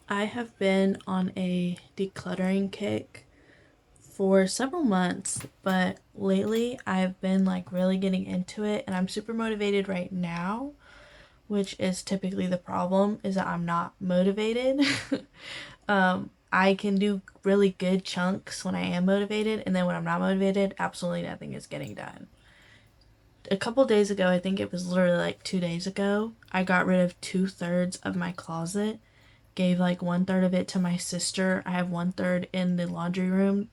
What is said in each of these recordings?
I have been on a decluttering kick for several months, but lately I've been like really getting into it and I'm super motivated right now, which is typically the problem is that I'm not motivated. I can do really good chunks when I am motivated, and then when I'm not motivated, absolutely nothing is getting done. A couple days ago, I think it was literally like 2 days ago, I got rid of 2/3 of my closet, gave like 1/3 of it to my sister. I have 1/3 in the laundry room.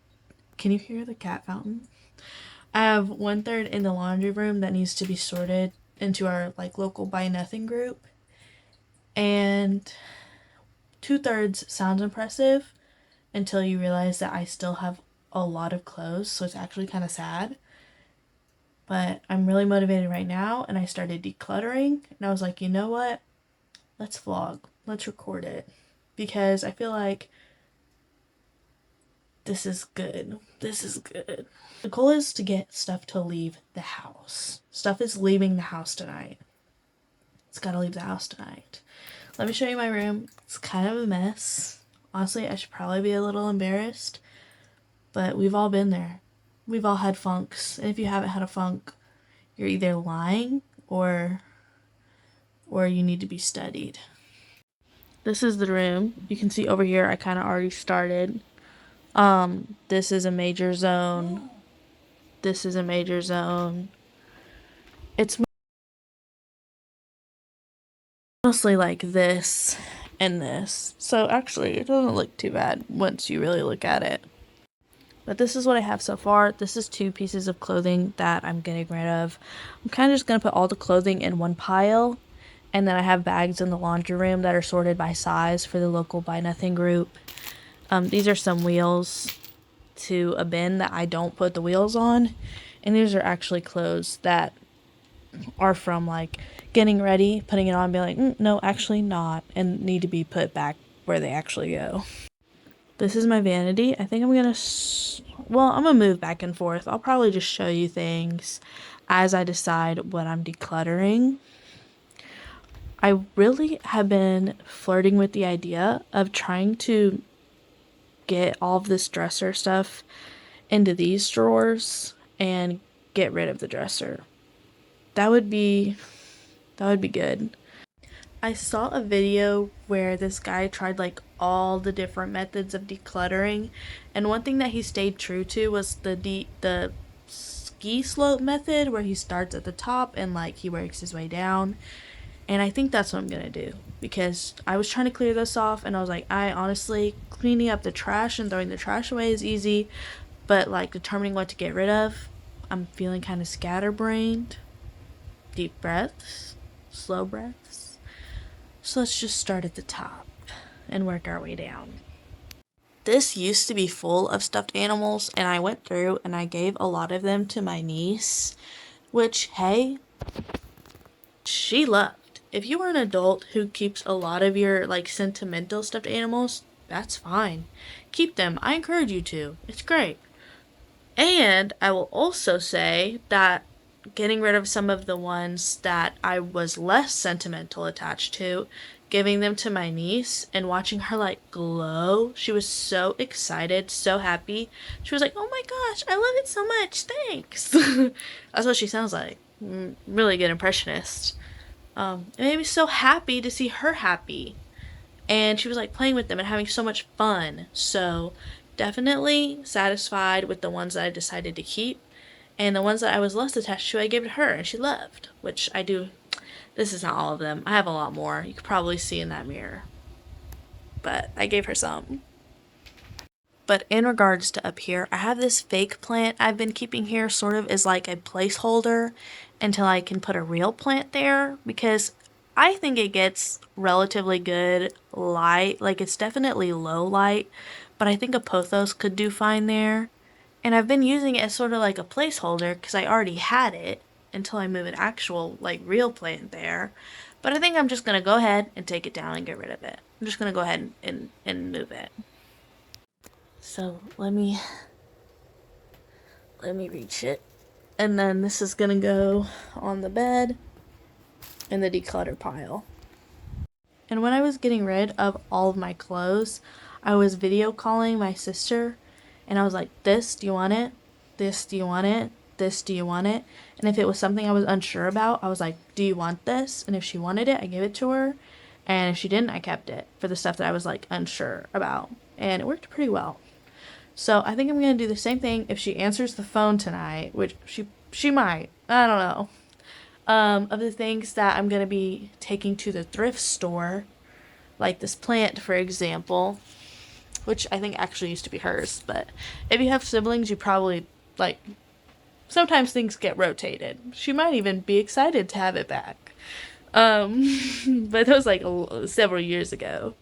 Can you hear the cat fountain? I have 1/3 in the laundry room that needs to be sorted into our like local buy nothing group. And 2/3 sounds impressive until you realize that I still have a lot of clothes, so it's actually kind of sad. But I'm really motivated right now, and I started decluttering, and I was like, you know what? Let's vlog. Let's record it. Because I feel like this is good. This is good. The goal is to get stuff to leave the house. Stuff is leaving the house tonight. It's gotta leave the house tonight. Let me show you my room. It's kind of a mess. Honestly, I should probably be a little embarrassed, but we've all been there. We've all had funks. And if you haven't had a funk, you're either lying or you need to be studied. This is the room. You can see over here I kind of already started. This is a major zone. This is a major zone. It's mostly like this and this. So actually, it doesn't look too bad once you really look at it. But this is what I have so far. This is 2 pieces of clothing that I'm getting rid of. I'm kind of just going to put all the clothing in one pile. And then I have bags in the laundry room that are sorted by size for the local Buy Nothing group. These are some wheels to a bin that I don't put the wheels on. And these are actually clothes that are from like getting ready, putting it on, being like, no, actually not, and need to be put back where they actually go. This is my vanity. I think I'm gonna, I'm gonna move back and forth. I'll probably just show you things as I decide what I'm decluttering. I really have been flirting with the idea of trying to get all of this dresser stuff into these drawers and get rid of the dresser. That would be good. I saw a video where this guy tried like all the different methods of decluttering, and one thing that he stayed true to was the ski slope method where he starts at the top and like he works his way down. And I think that's what I'm gonna do because I was trying to clear this off and I was like, I honestly, cleaning up the trash and throwing the trash away is easy, but like determining what to get rid of, I'm feeling kind of scatterbrained. Deep breaths, slow breaths. So let's just start at the top and work our way down. This used to be full of stuffed animals, and I went through and I gave a lot of them to my niece, which, hey, she loved. If you are an adult who keeps a lot of your like sentimental stuffed animals, that's fine. Keep them. I encourage you to. It's great. And I will also say that getting rid of some of the ones that I was less sentimental attached to, giving them to my niece and watching her like glow. She was so excited, so happy. She was like, "Oh my gosh, I love it so much. Thanks." That's what she sounds like. Really good impressionist. It made me so happy to see her happy. And she was like playing with them and having so much fun. So definitely satisfied with the ones that I decided to keep. And the ones that I was less attached to, I gave to her and she loved, which I do. This is not all of them. I have a lot more. You could probably see in that mirror. But I gave her some. But in regards to up here, I have this fake plant I've been keeping here sort of as like a placeholder until I can put a real plant there because I think it gets relatively good light. Like it's definitely low light, but I think a pothos could do fine there. And I've been using it as sort of like a placeholder because I already had it until I move an actual like real plant there. But I think I'm just going to go ahead and take it down and get rid of it. I'm just going to go ahead and move it. So let me reach it. And then this is gonna go on the bed in the declutter pile. And when I was getting rid of all of my clothes, I was video calling my sister, and I was like, this, do you want it? This, do you want it? This, do you want it? And if it was something I was unsure about, I was like, do you want this? And if she wanted it, I gave it to her. And if she didn't, I kept it for the stuff that I was like unsure about. And it worked pretty well. So I think I'm going to do the same thing if she answers the phone tonight, which she might. I don't know. Of the things that I'm going to be taking to the thrift store, like this plant, for example, which I think actually used to be hers. But if you have siblings, you probably, like, sometimes things get rotated. She might even be excited to have it back. But that was like several years ago.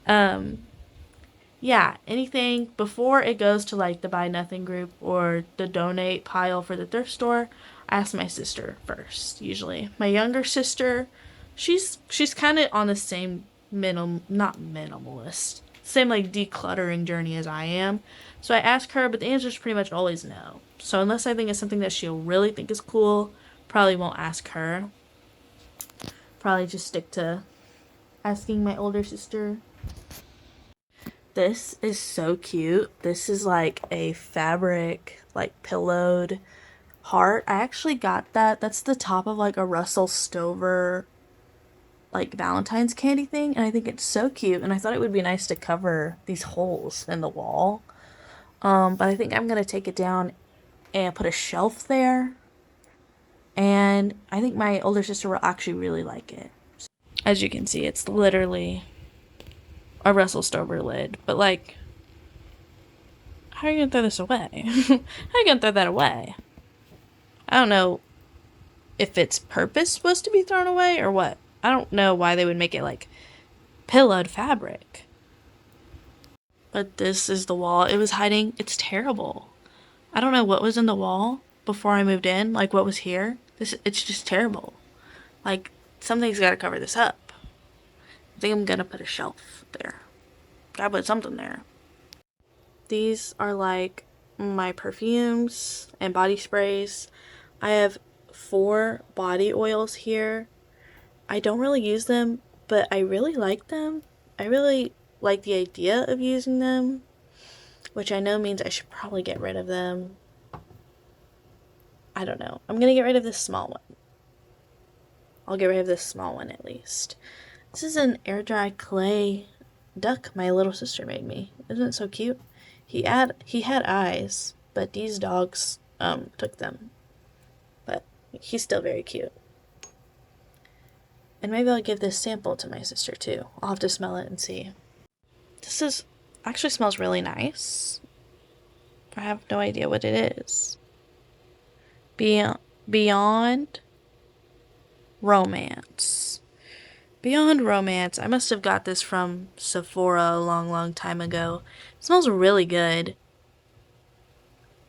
Yeah, anything before it goes to like the buy nothing group or the donate pile for the thrift store, I ask my sister first, usually. My younger sister, she's kind of on the same not minimalist, same like decluttering journey as I am. So I ask her, but the answer is pretty much always no. So unless I think it's something that she'll really think is cool, probably won't ask her. Probably just stick to asking my older sister. This is so cute. This is like a fabric, like pillowed heart. I actually got that. That's the top of like a Russell Stover, like Valentine's candy thing. And I think it's so cute. And I thought it would be nice to cover these holes in the wall. But I think I'm going to take it down and put a shelf there. And I think my older sister will actually really like it. As you can see, it's literally a Russell Stover lid. But like, how are you gonna throw this away? How are you gonna throw that away? I don't know if its purpose was to be thrown away or what. I don't know why they would make it like pillowed fabric. But this is the wall it was hiding. It's terrible. I don't know what was in the wall before I moved in, like what was here. It's just terrible. Like, something's gotta cover this up. I think I'm gonna put a shelf there. Gotta put something there. These are like my perfumes and body sprays. I have 4 body oils here. I don't really use them, but I really like them. I really like the idea of using them, which I know means I should probably get rid of them. I don't know. I'm gonna get rid of this small one. I'll get rid of this small one at least. This is an air dried clay duck my little sister made me. Isn't it so cute? He had eyes, but these dogs took them. But he's still very cute. And maybe I'll give this sample to my sister too. I'll have to smell it and see. This is actually smells really nice. I have no idea what it is. Beyond Romance. Beyond Romance. I must have got this from Sephora a long time ago. It smells really good.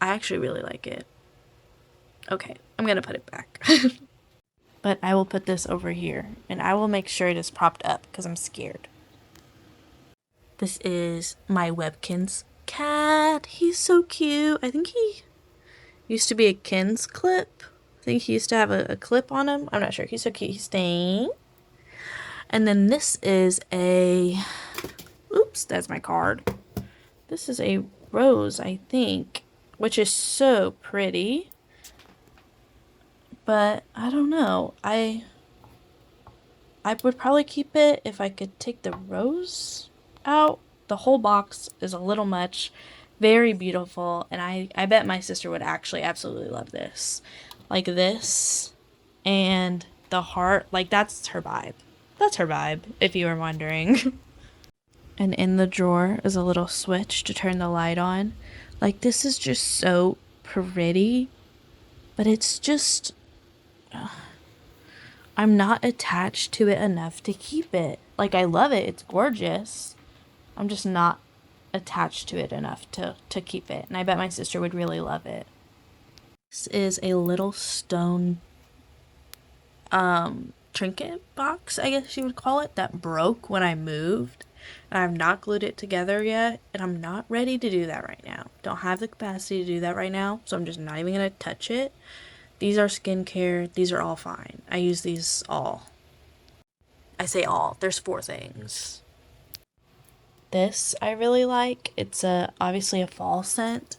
I actually really like it. Okay, I'm gonna put it back. But I will put this over here, and I will make sure it is propped up because I'm scared. This is my Webkinz cat. He's so cute. I think he used to be a Kinz clip. I think he used to have a clip on him. I'm not sure. He's so cute. He's staying. And then this is a... Oops, that's my card. This is a rose, I think, which is so pretty. But I don't know. I would probably keep it if I could take the rose out. The whole box is a little much. Very beautiful. And I bet my sister would actually absolutely love this. Like this and the heart. Like, that's her vibe. That's her vibe, if you were wondering. And in the drawer is a little switch to turn the light on. Like, this is just so pretty. But it's just... I'm not attached to it enough to keep it. Like, I love it. It's gorgeous. I'm just not attached to it enough to keep it. And I bet my sister would really love it. This is a little stone trinket box, I guess you would call it, that broke when I moved. And I've not glued it together yet, and I'm not ready to do that right now. Don't have the capacity to do that right now, so I'm just not even going to touch it. These are skincare. These are all fine. I use these all. I say all, there's 4 things. This I really like. It's obviously a fall scent.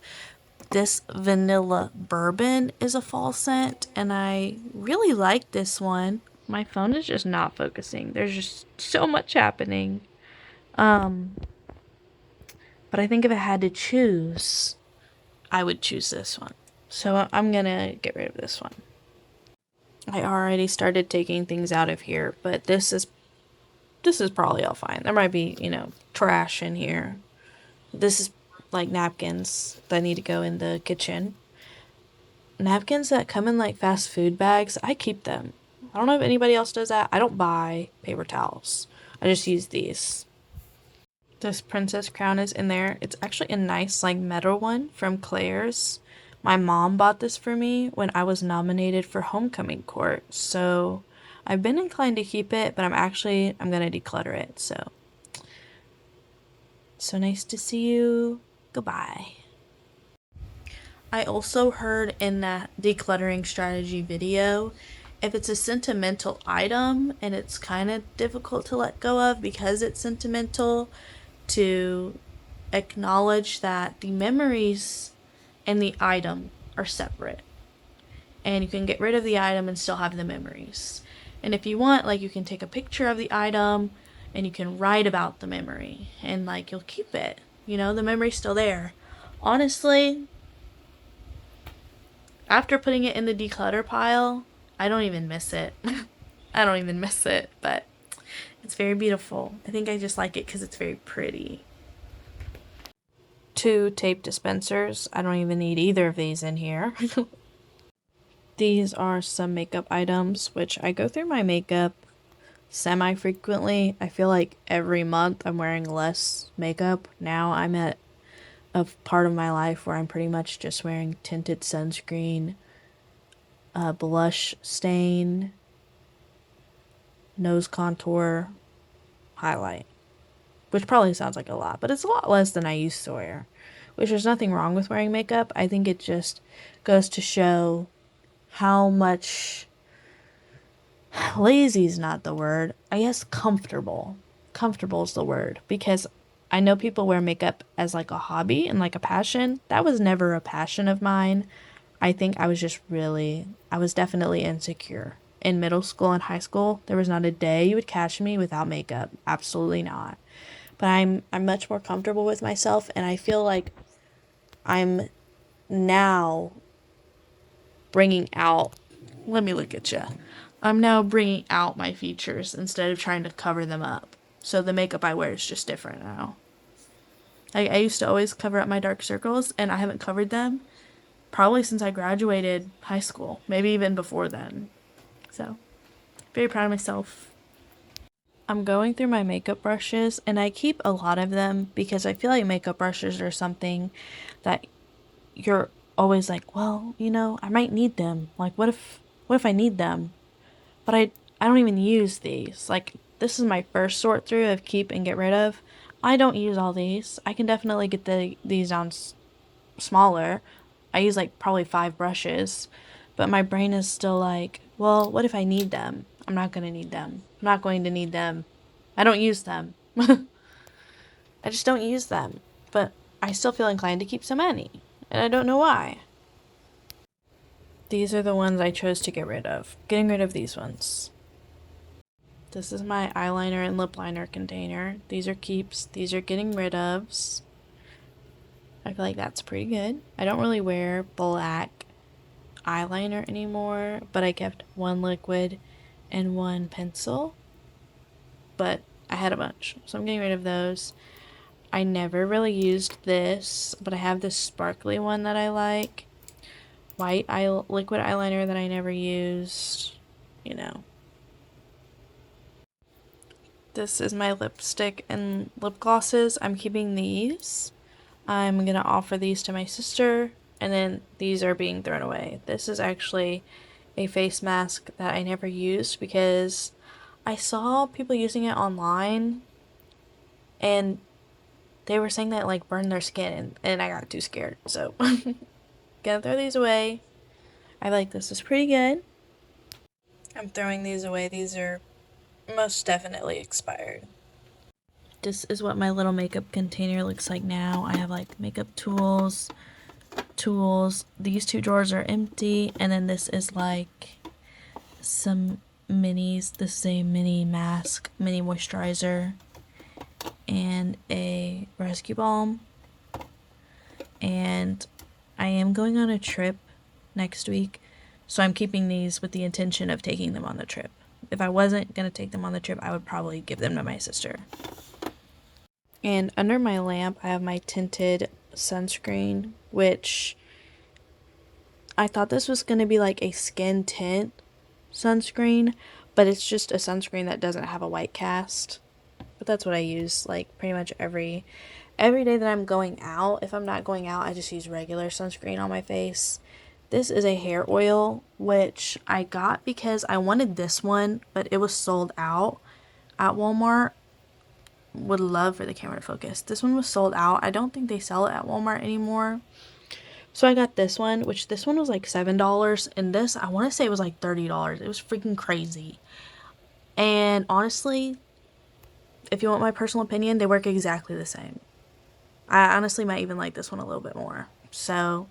This vanilla bourbon is a fall scent, and I really like this one. My phone is just not focusing. There's just so much happening. Um, but I think if I had to choose, I would choose this one. So I'm gonna get rid of this one. I already started taking things out of here, but this is probably all fine. There might be, trash in here. This is like napkins that need to go in the kitchen. Napkins that come in like fast food bags, I keep them. I don't know if anybody else does that. I don't buy paper towels. I just use these. This princess crown is in there. It's actually a nice like metal one from Claire's. My mom bought this for me when I was nominated for homecoming court. So I've been inclined to keep it, but I'm gonna declutter it. So nice to see you. Goodbye. I also heard in that decluttering strategy video, if it's a sentimental item and it's kind of difficult to let go of because it's sentimental, to acknowledge that the memories and the item are separate. And you can get rid of the item and still have the memories. And if you want, like, you can take a picture of the item and you can write about the memory and, like, you'll keep it. The memory's still there. Honestly, after putting it in the declutter pile, I don't even miss it. I don't even miss it, but it's very beautiful. I think I just like it because it's very pretty. 2 tape dispensers. I don't even need either of these in here. These are some makeup items, which I go through my makeup semi-frequently. I feel like every month I'm wearing less makeup. Now I'm at a part of my life where I'm pretty much just wearing tinted sunscreen, blush stain, nose contour, highlight. Which probably sounds like a lot, but it's a lot less than I used to wear. Which there's nothing wrong with wearing makeup. I think it just goes to show how much lazy is not the word. I guess comfortable. Comfortable is the word. Because I know people wear makeup as like a hobby and like a passion. That was never a passion of mine. I think I was definitely insecure. In middle school and high school, there was not a day you would catch me without makeup. Absolutely not. But I'm much more comfortable with myself, and I feel like I'm now bringing out, let me look at you. I'm now bringing out my features instead of trying to cover them up. So the makeup I wear is just different now. I used to always cover up my dark circles, and I haven't covered them probably since I graduated high school, maybe even before then. So, very proud of myself. I'm going through my makeup brushes, and I keep a lot of them because I feel like makeup brushes are something that you're always like, well, I might need them. Like, what if I need them? But I don't even use these. Like, this is my first sort through of keep and get rid of. I don't use all these. I can definitely get these down smaller. I use like probably 5 brushes, but my brain is still like, well, what if I need them? I'm not going to need them. I'm not going to need them. I don't use them. I just don't use them. But I still feel inclined to keep so many, and I don't know why. These are the ones I chose to get rid of. Getting rid of these ones. This is my eyeliner and lip liner container. These are keeps. These are getting rid ofs. I feel like that's pretty good. I don't really wear black eyeliner anymore, but I kept 1 liquid and 1 pencil. But I had a bunch, so I'm getting rid of those. I never really used this, but I have this sparkly one that I like. White liquid eyeliner that I never used. This is my lipstick and lip glosses. I'm keeping these. I'm going to offer these to my sister, and then these are being thrown away. This is actually a face mask that I never used because I saw people using it online, and they were saying that it, like, burned their skin, and I got too scared, so gonna throw these away. I like this. It's pretty good. I'm throwing these away. These are most definitely expired. This is what my little makeup container looks like now. I have like makeup tools. These two drawers are empty, and then this is like some minis. This is a mini mask, mini moisturizer, and a rescue balm. And I am going on a trip next week, so I'm keeping these with the intention of taking them on the trip. If I wasn't going to take them on the trip, I would probably give them to my sister. And under my lamp, I have my tinted sunscreen, which I thought this was going to be like a skin tint sunscreen, but it's just a sunscreen that doesn't have a white cast. But that's what I use like pretty much every day that I'm going out. If I'm not going out, I just use regular sunscreen on my face. This is a hair oil, which I got because I wanted this one, but it was sold out at Walmart. Would love for the camera to focus. This one was sold out. I don't think they sell it at Walmart anymore. So I got this one, which this one was like $7, and this, I want to say it was like $30. It was freaking crazy. And honestly, if you want my personal opinion, they work exactly the same. I honestly might even like this one a little bit more. So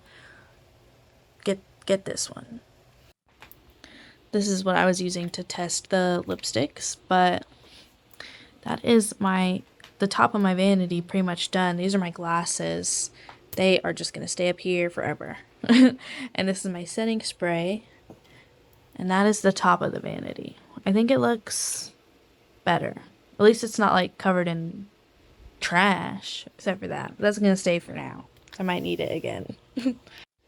get this one. This is what I was using to test the lipsticks, but that is the top of my vanity pretty much done. These are my glasses. They are just going to stay up here forever. And this is my setting spray. And that is the top of the vanity. I think it looks better. At least it's not like covered in trash, except for that. But that's going to stay for now. I might need it again.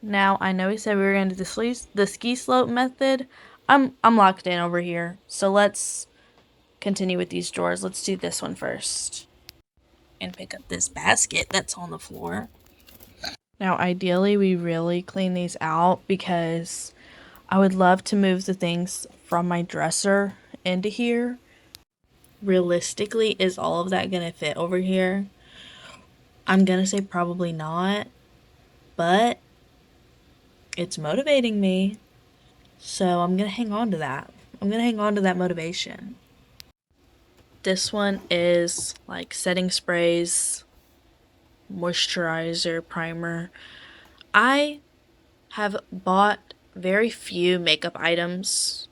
Now, I know we said we were going to do the ski slope method. I'm locked in over here. So let's continue with these drawers. Let's do this one first. And pick up this basket that's on the floor. Now, ideally, we really clean these out because I would love to move the things from my dresser into here. Realistically, is all of that going to fit over here? I'm going to say probably not, but it's motivating me. So I'm going to hang on to that. I'm going to hang on to that motivation. This one is like setting sprays, moisturizer, primer. I have bought very few makeup items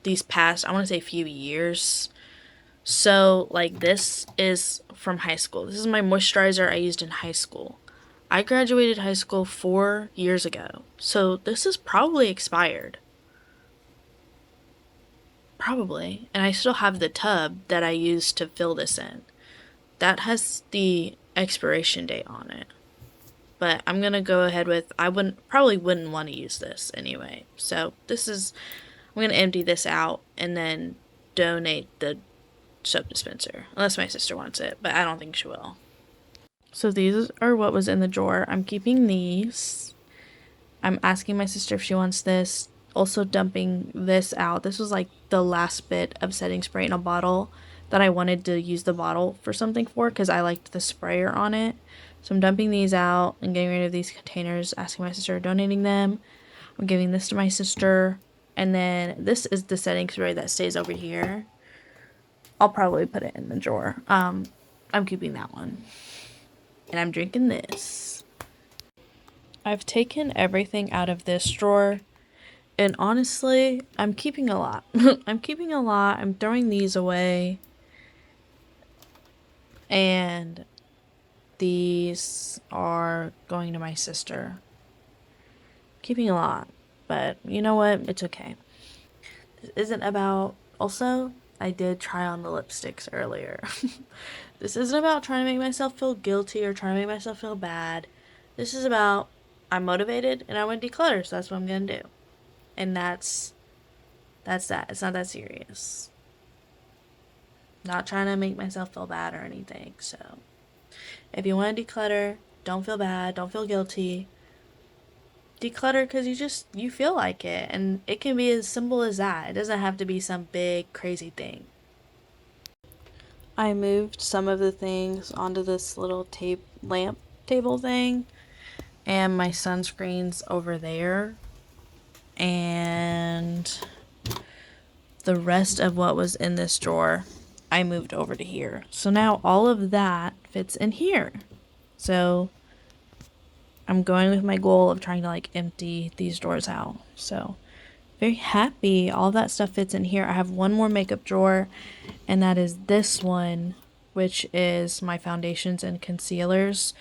these past, I want to say, few years. So like this is from high school. This is my moisturizer I used in high school. I graduated high school 4 years ago. So this is probably expired. Probably. And I still have the tub that I used to fill this in. That has the expiration date on it. But I'm going to go ahead with, probably wouldn't want to use this anyway. So I'm going to empty this out and then donate the soap dispenser. Unless my sister wants it, but I don't think she will. So these are what was in the drawer. I'm keeping these. I'm asking my sister if she wants this. Also dumping this out. This was like the last bit of setting spray in a bottle that I wanted to use the bottle for something for because I liked the sprayer on it. So I'm dumping these out and getting rid of these containers, asking my sister, donating them. I'm giving this to my sister. And then this is the setting spray that stays over here. I'll probably put it in the drawer. I'm keeping that one. And I'm drinking this. I've taken everything out of this drawer. And honestly, I'm keeping a lot. I'm keeping a lot. I'm throwing these away. And these are going to my sister. Keeping a lot. But you know what? It's okay. This isn't about... Also, I did try on the lipsticks earlier. This isn't about trying to make myself feel guilty or trying to make myself feel bad. This is about... I'm motivated and I want to declutter, so that's what I'm going to do. And that's that. It's not that serious. Not trying to make myself feel bad or anything. So if you want to declutter, don't feel bad, don't feel guilty. Declutter because you feel like it, and it can be as simple as that. It doesn't have to be some big crazy thing. I moved some of the things onto this little lamp table thing, and my sunscreen's over there. And the rest of what was in this drawer, I moved over to here. So now all of that fits in here. So I'm going with my goal of trying to like empty these drawers out. So very happy. All that stuff fits in here. I have one more makeup drawer, and that is this one, which is my foundations and concealers,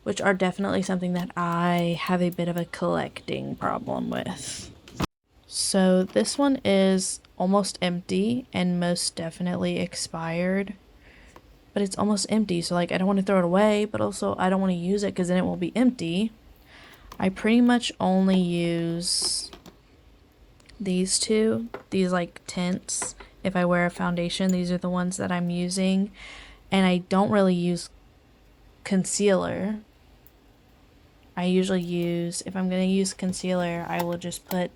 which are definitely something that I have a bit of a collecting problem with. So this one is almost empty and most definitely expired, but it's almost empty. So like I don't want to throw it away, but also I don't want to use it because then it will be empty. I pretty much only use these two, these like tints. If I wear a foundation, these are the ones that I'm using. And I don't really use concealer. I usually use, if I'm going to use concealer, I will just put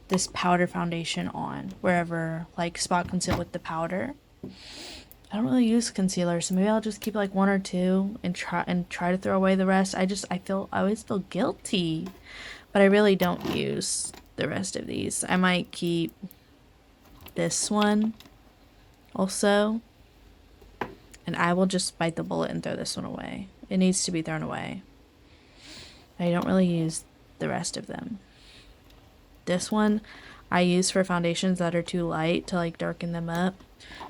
this powder foundation on wherever, like spot conceal with the powder. I don't really use concealer, so maybe I'll just keep like one or two and try to throw away the rest. I always feel guilty, but I really don't use the rest of these. I might keep this one also, and I will just bite the bullet and throw this one away. It needs to be thrown away. I don't really use the rest of them. This one I use for foundations that are too light to like darken them up.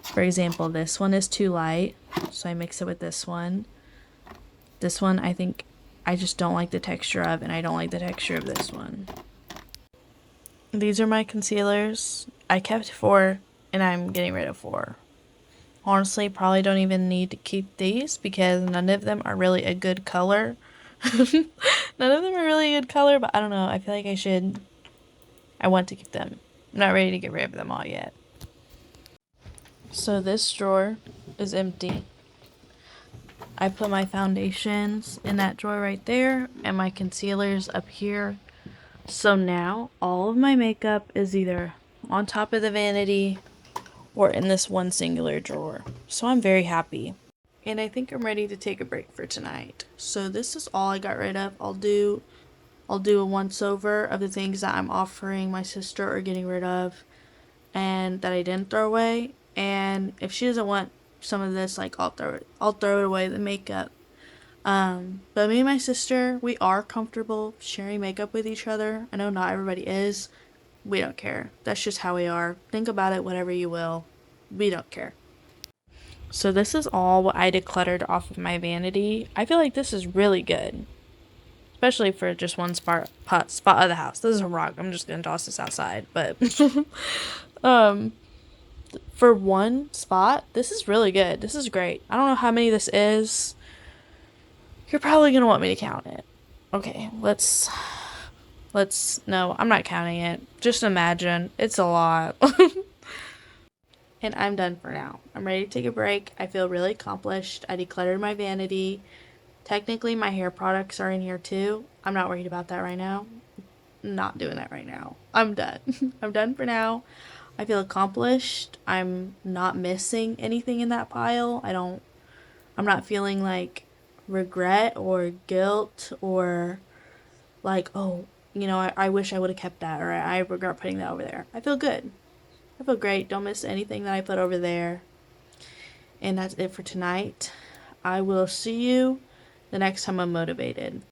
For example, this one is too light, so I mix it with this one. This one I think I just don't like the texture of, and I don't like the texture of this one. These are my concealers. I kept 4 and I'm getting rid of 4. Honestly, probably don't even need to keep these because none of them are really a good color. None of them are really a good color, but I don't know. I feel like I want to keep them. I'm not ready to get rid of them all yet. So this drawer is empty. I put my foundations in that drawer right there and my concealers up here. So now all of my makeup is either on top of the vanity or in this one singular drawer. So I'm very happy. And I think I'm ready to take a break for tonight. So this is all I got rid of. I'll do a once over of the things that I'm offering my sister or getting rid of and that I didn't throw away. And if she doesn't want some of this, like I'll throw it away, the makeup. But me and my sister, we are comfortable sharing makeup with each other. I know not everybody is. We don't care. That's just how we are. Think about it whatever you will. We don't care. So this is all what I decluttered off of my vanity. I feel like this is really good. Especially for just one spot of the house. This is a rock. I'm just going to toss this outside. But for one spot, this is really good. This is great. I don't know how many this is. You're probably going to want me to count it. Okay, no, I'm not counting it. Just imagine. It's a lot. And I'm done for now. I'm ready to take a break. I feel really accomplished. I decluttered my vanity. Technically, my hair products are in here too. I'm not worried about that right now. Not doing that right now. I'm done. I'm done for now. I feel accomplished. I'm not missing anything in that pile. I'm not feeling like regret or guilt or like, oh, I wish I would have kept that, or I regret putting that over there. I feel good. I feel great. Don't miss anything that I put over there. And that's it for tonight. I will see you the next time I'm motivated.